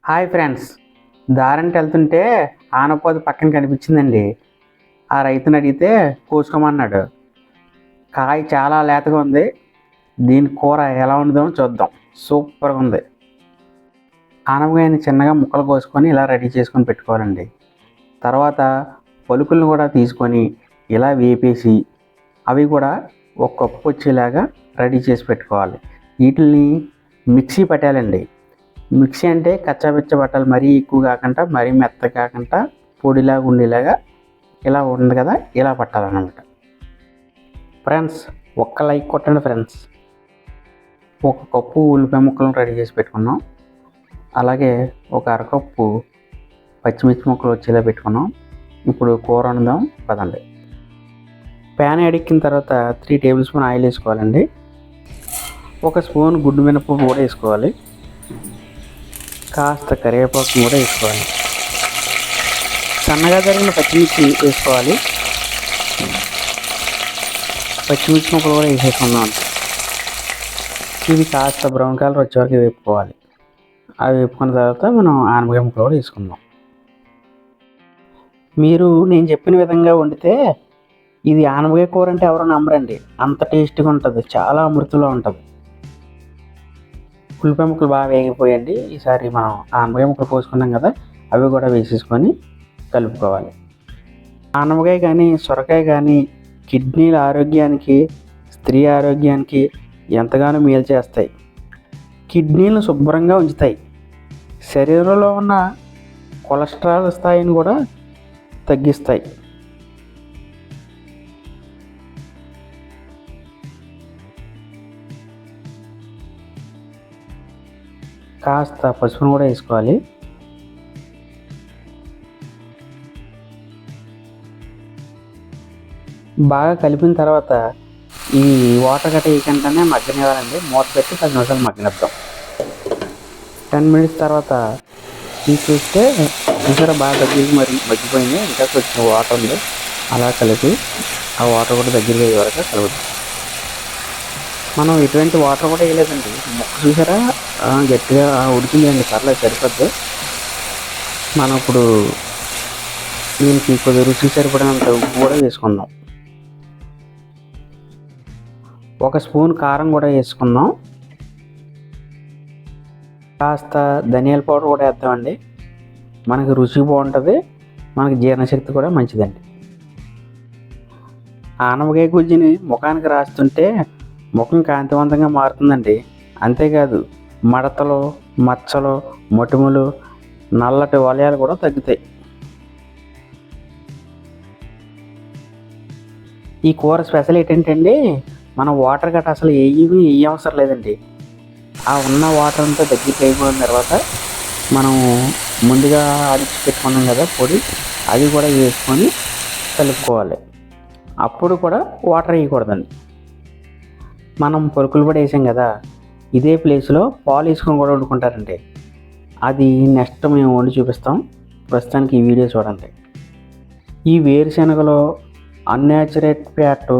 Hi friends, దారంటే వెళ్తుంటే ఆనపది పక్కన కనిపించిందండి. ఆ రైతుని అడిగితే కోసుకోమన్నాడు. కాయ చాలా లేతగా ఉంది. దీని కూర ఎలా ఉందో చూద్దాం. సూపర్గా ఉంది. ఆనపకాయని చిన్నగా ముక్కలు కోసుకొని ఇలా రెడీ చేసుకొని పెట్టుకోవాలండి. తర్వాత పలుకులను కూడా తీసుకొని ఇలా వేపేసి అవి కూడా ఒక కప్పు వచ్చేలాగా రెడీ చేసి పెట్టుకోవాలి. వీటిని మిక్సీ పట్టాలండి. మిక్సీ అంటే కచ్చాపిచ్చ పట్టాలి, మరీ ఎక్కువ కాకుండా మరీ మెత్త కాకుండా పొడిలాగా ఉండేలాగా ఇలా ఉంది కదా, ఇలా పట్టాలన్నమాట. ఫ్రెండ్స్, ఒక్క లైక్ కొట్టండి ఫ్రెండ్స్. ఒక కప్పు ఉల్లిపాయ ముక్కలను రెడీ చేసి పెట్టుకున్నాం. అలాగే ఒక అరకప్పు పచ్చిమిర్చి ముక్కలు వచ్చేలా పెట్టుకున్నాం. ఇప్పుడు కూర వండుదాం పదండి. ప్యాన్ ఎడిక్కిన తర్వాత 3 టేబుల్ స్పూన్ ఆయిల్ వేసుకోవాలండి. 1 స్పూన్ గుడ్డు మినపప్పు కూడా వేసుకోవాలి. కాస్త కరివేపాకు కూడా వేసుకోవాలి. సన్నగా తరిగిన పచ్చిమిర్చి వేసుకోవాలి. పచ్చిమిర్చి ముక్కలు కూడా వేసేసుకుందాం. ఇవి కాస్త బ్రౌన్ కలర్ వచ్చే వరకు వేపుకోవాలి. అవి వేపుకున్న తర్వాత మనం ఆనపకాయ ముక్కలు కూడా వేసుకుందాం. మీరు నేను చెప్పిన విధంగా వండితే ఇది ఆనపకాయ కూర అంటే ఎవరు నమ్మరండి, అంత టేస్టీగా ఉంటుంది, చాలా అమృతంలో ఉంటుంది. ఉల్లిపాయ ముక్కలు బాగా వేగిపోయండి. ఈసారి మనం ఆనపకాయ ముక్కలు పోసుకున్నాం కదా, అవి కూడా వేసేసుకొని కలుపుకోవాలి. ఆనపకాయ కానీ సొరకాయ కానీ కిడ్నీల ఆరోగ్యానికి, స్త్రీ ఆరోగ్యానికి ఎంతగానో మేలు చేస్తాయి. కిడ్నీలను శుభ్రంగా ఉంచుతాయి. శరీరంలో ఉన్న కొలెస్ట్రాల్ స్థాయిని కూడా తగ్గిస్తాయి. కాస్త పసుపును కూడా వేసుకోవాలి. బాగా కలిపిన తర్వాత ఈ వాటర్ గట్ట వేయకుండానే మగ్గనివ్వాలండి. మూత పెట్టి 10 నిమిషాలు మగ్గనిద్దాం. 10 మినిట్స్ తర్వాత చూస్తే చూసారా, బాగా దగ్గరికి మగ్గిపోయింది. ఇంకా కొంచెం వాటర్ ఉంది. అలా కలిపి ఆ వాటర్ కూడా దగ్గరికి అయ్యే వరకు కలుపుతాం. మనం ఎటువంటి వాటర్ కూడా వేయలేదండి. ముక్క చూసారా గట్టిగా ఉడికిందండి. పర్లేదు, సరిపోద్ది. మనం ఇప్పుడు దీనికి కొద్దిగా రుచి సరిపడినంత ఉప్పు కూడా వేసుకుందాం. 1 స్పూన్ కారం కూడా వేసుకుందాం. కాస్త ధనియాల పౌడర్ కూడా వేద్దామండి. మనకి రుచి బాగుంటుంది, మనకి జీర్ణశక్తి కూడా మంచిదండి. ఆనపకాయ గుజ్జుని ముఖానికి రాస్తుంటే ముఖం కాంతివంతంగా మారుతుందండి. అంతేకాదు మడతలు, మచ్చలు, మొటిమలు, నల్లటి వలయాలు కూడా తగ్గుతాయి. ఈ కూర స్పెషల్ ఏంటంటే మనం వాటర్ గట్ట అసలు ఏమీ అవసరం లేదండి. ఆ ఉన్న వాటర్ అంతా దగ్గరికి అయిపోయిన తర్వాత మనం ముందుగా ఆడిచి పెట్టుకున్నాం కదా పొడి, అది కూడా వేసుకొని కలుపుకోవాలి. అప్పుడు కూడా వాటర్ వేయకూడదండి. మనం పొరుకులు కూడా వేసాం కదా, ఇదే ప్లేస్లో పాలు వేసుకొని కూడా వండుకుంటారండి. అది నెక్స్ట్ మేము వండి చూపిస్తాం. ప్రస్తుతానికి ఈ వీడియో చూడండి. ఈ వేరుశనగలో అన్యాచురేట్ ఫ్యాట్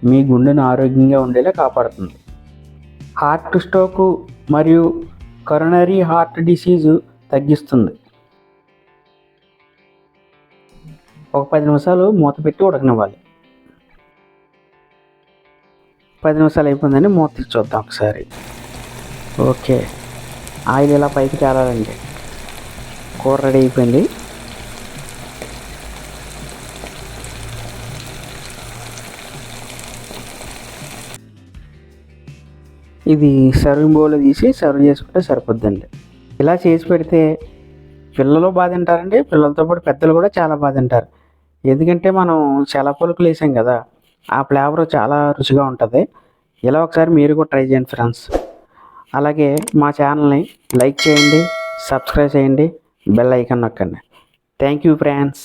మీ గుండెను ఆరోగ్యంగా ఉండేలా కాపాడుతుంది. హార్ట్ స్ట్రోక్ మరియు కరోనరీ హార్ట్ డిసీజు తగ్గిస్తుంది. ఒక 10 నిమిషాలు మూత పెట్టి ఉడకనివ్వాలి. 10 నిమిషాలు అయిపోయిందని మూత తీసి చూద్దాం ఒకసారి. ఓకే, ఆయిల్ ఇలా పైకి తేలాలండి. కూర రెడీ అయిపోయింది. ఇది సర్వింగ్ బౌల్లో తీసి సర్వ్ చేసుకుంటే సరిపోద్దండి. ఇలా చేసి పెడితే పిల్లలు బాగా తింటారండి. పిల్లలతో పాటు పెద్దలు కూడా చాలా బాగా తింటారు. ఎందుకంటే మనం చాలా పలుకులు వేసాం కదా, ఆ ఫ్లేవర్ చాలా రుచిగా ఉంటుంది. ఇలా ఒకసారి మీరు కూడా ట్రై చేయండి ఫ్రెండ్స్. అలాగే మా ఛానల్ని లైక్ చేయండి, సబ్స్క్రైబ్ చేయండి, బెల్ ఐకాన్ నొక్కండి. Thank you friends.